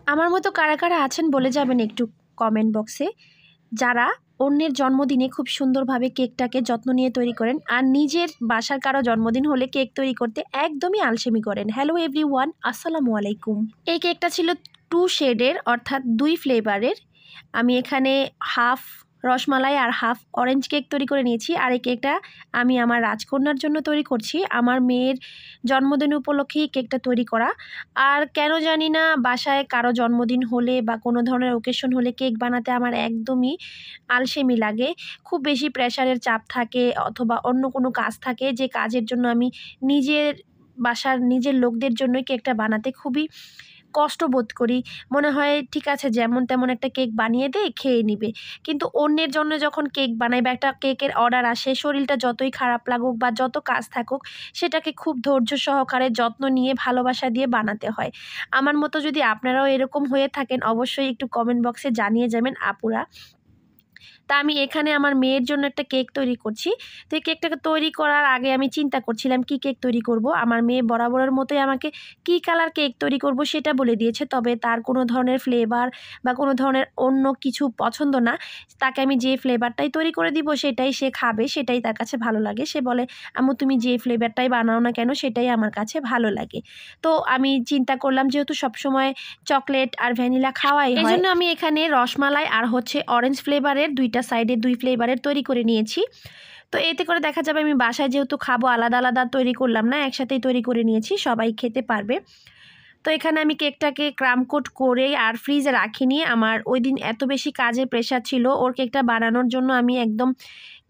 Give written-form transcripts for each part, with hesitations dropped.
আমার মতো কারা কারা আছেন বলে যাবেন একটু কমেন্ট বক্সে, যারা অন্যের জন্মদিনে খুব সুন্দরভাবে কেকটাকে যত্ন নিয়ে তৈরি করেন আর নিজের বাসার কারো জন্মদিন হলে কেক তৈরি করতে একদমই আলসেমি করেন। হ্যালো এভরিওয়ান, আসসালামু আলাইকুম। এই কেকটা ছিল 2 শেডের অর্থাৎ 2 ফ্লেভারের। আমি এখানে হাফ রসমালাই আর হাফ অরেঞ্জ কেক তৈরি করে নিয়েছি। আর এই কেকটা আমি আমার রাজকন্যার জন্য তৈরি করছি। আমার মেয়ের জন্মদিন উপলক্ষেই কেকটা তৈরি করা। আর কেন জানি না বাসায় কারো জন্মদিন হলে বা কোনো ধরনের ওকেশন হলে কেক বানাতে আমার একদমই আলসেমি লাগে। খুব বেশি প্রেশারের চাপ থাকে অথবা অন্য কোনো কাজ থাকে, যে কাজের জন্য আমি নিজের বাসার নিজের লোকদের জন্যই কেকটা বানাতে খুবই কষ্ট বোধ করি। মনে হয় ঠিক আছে যেমন তেমন একটা কেক বানিয়ে দেই, খেয়ে নিবে। কিন্তু অন্যের জন্য যখন কেক বানাই বা একটা কেকের অর্ডার আসে, শরীরটা যতই খারাপ লাগুক বা যত কাজ থাকুক, সেটাকে খুব ধৈর্য সহকারে যত্ন নিয়ে ভালোবাসা দিয়ে বানাতে হয়। আমার মতো যদি আপনারাও এরকম হয়ে থাকেন, অবশ্যই একটু কমেন্ট বক্সে জানিয়ে যাবেন আপুরা। তা আমি এখানে আমার মেয়ের জন্য একটা কেক তৈরি করছি। তো এই কেকটাকে তৈরি করার আগে আমি চিন্তা করছিলাম কি কেক তৈরি করব। আমার মেয়ে বরাবরের মতোই আমাকে কি কালার কেক তৈরি করব সেটা বলে দিয়েছে, তবে তার কোনো ধরনের ফ্লেভার বা কোনো ধরনের অন্য কিছু পছন্দ না। তাকে আমি যে ফ্লেভারটাই তৈরি করে দিব সেটাই সে খাবে, সেটাই তার কাছে ভালো লাগে। সে বলে, আম্মু তুমি যে ফ্লেভারটাই বানাও না কেন সেটাই আমার কাছে ভালো লাগে। তো আমি চিন্তা করলাম যেহেতু সবসময় চকলেট আর ভ্যানিলা খাওয়াই হয়, এজন্য আমি এখানে রসমালাই আর অরেঞ্জ ফ্লেভারের দুইটা সাইডে 2 ফ্লেভারের তৈরি করে নিয়েছি। তো এতে করে দেখা যাবে আমি বাসায় যেহেতু খাবো, আলাদা আলাদা তৈরি করলাম না, একসাথেই তৈরি করে নিয়েছি, সবাই খেতে পারবে। তো এখানে আমি কেকটাকে ক্রাম কোট করে আর ফ্রিজে রাখিনি। আমার ওই দিন এত বেশি কাজের প্রেশার ছিল, ওর কেকটা বানানোর জন্য আমি একদম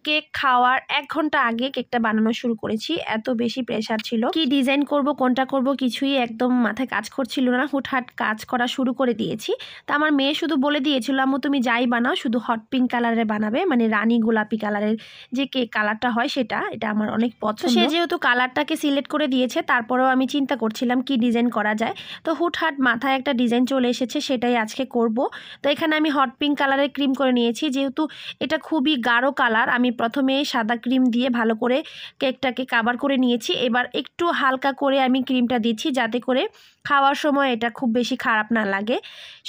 কেক খাওয়ার 1 ঘন্টা আগে কেকটা বানানো শুরু করেছি। এত বেশি প্রেশার ছিল, কি ডিজাইন করব কোনটা করব কিছুই একদম মাথায় কাজ করছিল না, হুটহাট কাজ করা শুরু করে দিয়েছি। তা আমার মেয়ে শুধু বলে দিয়েছিল, আম্মু তুমি যাই বানাও শুধু হট পিঙ্ক কালারের বানাবে, মানে রানী গোলাপি কালারের যে কেক কালারটা হয় সেটা, এটা আমার অনেক পছন্দ। সে যেহেতু কালারটাকে সিলেক্ট করে দিয়েছে, তারপরেও আমি চিন্তা করছিলাম কি ডিজাইন করা যায়। তো হুটহাট মাথায় একটা ডিজাইন চলে এসেছে, সেটাই আজকে করব। তো এখানে আমি হট পিঙ্ক কালারের ক্রিম করে নিয়েছি, যেহেতু এটা খুবই গাঢ় কালার। আমি প্রথমে সাদা ক্রিম দিয়ে ভালো করে কেকটাকে কাভার করে নিয়েছি। এবার একটু হালকা করে আমি ক্রিমটা দিচ্ছি যাতে করে খাওয়ার সময় এটা খুব বেশি খারাপ না লাগে।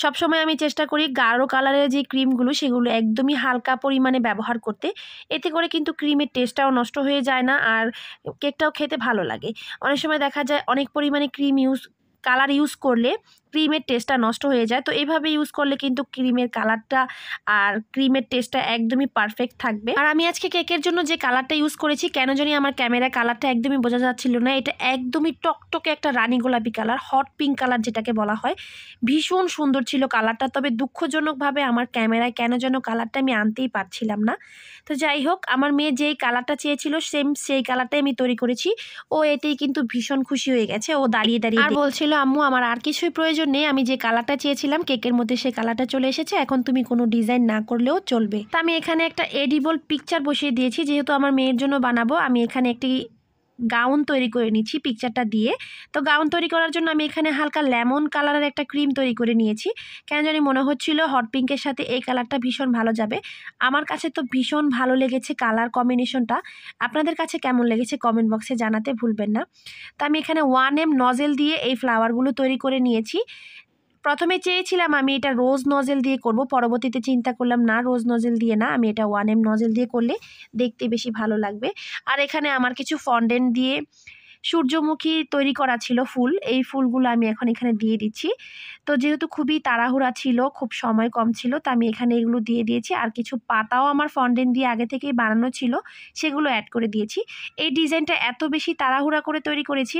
সবসময় আমি চেষ্টা করি গাঢ় কালারের যে ক্রিমগুলো সেগুলো একদমই হালকা পরিমাণে ব্যবহার করতে। এতে করে কিন্তু ক্রিমের টেস্টটাও নষ্ট হয়ে যায় না আর কেকটাও খেতে ভালো লাগে। অনেক সময় দেখা যায় অনেক পরিমাণে কালার ইউজ করলে ক্রিমের টেস্টটা নষ্ট হয়ে যায়। তো এইভাবে ইউজ করলে কিন্তু ক্রিমের কালারটা আর ক্রিমের টেস্টটা একদমই পারফেক্ট থাকবে। আর আমি আজকে কেকের জন্য যে কালারটা ইউজ করেছি, কেন জানি আমার ক্যামেরায় কালারটা একদমই বোঝা যাচ্ছিল না। এটা একদমই টকটকে একটা রানী গোলাপি কালার, হট পিঙ্ক কালার যেটাকে বলা হয়। ভীষণ সুন্দর ছিল কালারটা, তবে দুঃখজনকভাবে আমার ক্যামেরায় কেন যেন কালারটা আমি আনতেই পারছিলাম না। তো যাই হোক, আমার মেয়ে যেই কালারটা চেয়েছিল সেম সেই কালারটাই আমি তৈরি করেছি। ও এতেই কিন্তু ভীষণ খুশি হয়ে গেছে। ও দাঁড়িয়ে দাঁড়িয়ে আর বলছিল, আম্মু আমার আর কিছুই প্রয়োজন নেই, আমি যে কালারটা চেয়েছিলাম কেকের মধ্যে সেই কালারটা চলে এসেছে, এখন তুমি কোনো ডিজাইন না করলেও চলবে। তো আমি এখানে একটা এডিবল পিকচার বসিয়ে দিয়েছি, যেহেতু আমার মেয়ের জন্য বানাবো। আমি এখানে একটি গাউন তৈরি করে নিচ্ছি পিকচারটা দিয়ে। তো গাউন তৈরি করার জন্য আমি এখানে হালকা লেমন কালারের একটা ক্রিম তৈরি করে নিয়েছি। কেন জানি মনে হচ্ছিল হট পিঙ্কের সাথে এই কালারটা ভীষণ ভালো যাবে। আমার কাছে তো ভীষণ ভালো লেগেছে কালার কম্বিনেশনটা। আপনাদের কাছে কেমন লেগেছে কমেন্ট বক্সে জানাতে ভুলবেন না। তো আমি এখানে 1M নজেল দিয়ে এই ফ্লাওয়ারগুলো তৈরি করে নিয়েছি। প্রথমে চেয়েছিলাম আমি এটা রোজ নজেল দিয়ে করব, পরবর্তীতে চিন্তা করলাম না, রোজ নজেল দিয়ে না, আমি এটা 1M নজেল দিয়ে করলে দেখতে বেশি ভালো লাগবে। আর এখানে আমার কিছু ফন্ডেন্ট দিয়ে সূর্যমুখী তৈরি করা ছিল ফুল, এই ফুলগুলো আমি এখন এখানে দিয়ে দিচ্ছি। তো যেহেতু খুবই তাড়াহুড়া ছিল, খুব সময় কম ছিল, তো আমি এখানে এগুলো দিয়ে দিয়েছি। আর কিছু পাতাও আমার ফন্ডেন্ট দিয়ে আগে থেকেই বানানো ছিল, সেগুলো অ্যাড করে দিয়েছি। এই ডিজাইনটা এত বেশি তাড়াহুড়া করে তৈরি করেছি,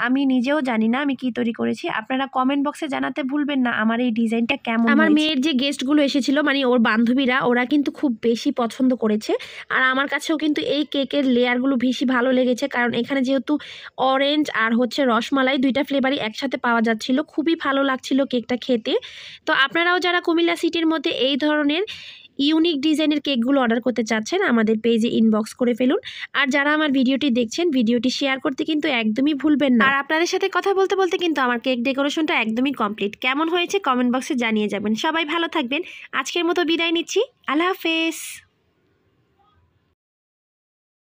আমি নিজেও জানি না আমি কি তৈরি করেছি। আপনারা কমেন্ট বক্সে জানাতে ভুলবেন না আমার এই ডিজাইনটা কেমন। আমার মেয়ের যে গেস্টগুলো এসেছিল, মানে ওর বান্ধবীরা, ওরা কিন্তু খুব বেশি পছন্দ করেছে। আর আমার কাছেও কিন্তু এই কেকের লেয়ারগুলো বেশি ভালো লেগেছে, কারণ এখানে যেহেতু অরেঞ্জ আর রসমালাই দুইটা ফ্লেভারই একসাথে পাওয়া যাচ্ছিল, খুবই ভালো লাগছিল কেকটা খেতে। তো আপনারাও যারা কুমিল্লা সিটির মধ্যে এই ধরনের ইউনিক ডিজাইনের কেকগুলো অর্ডার করতে চাচ্ছেন, আমাদের পেজে ইনবক্স করে ফেলুন। আর যারা আমার ভিডিওটি দেখছেন, ভিডিওটি শেয়ার করতে কিন্তু একদমই ভুলবেন না। আর আপনাদের সাথে কথা বলতে বলতে কিন্তু আমার কেক ডেকোরেশনটা একদমই কমপ্লিট। কেমন হয়েছে কমেন্ট বক্সে জানিয়ে যাবেন। সবাই ভালো থাকবেন। আজকের মতো বিদায় নিচ্ছি। আল্লাহ হাফেজ।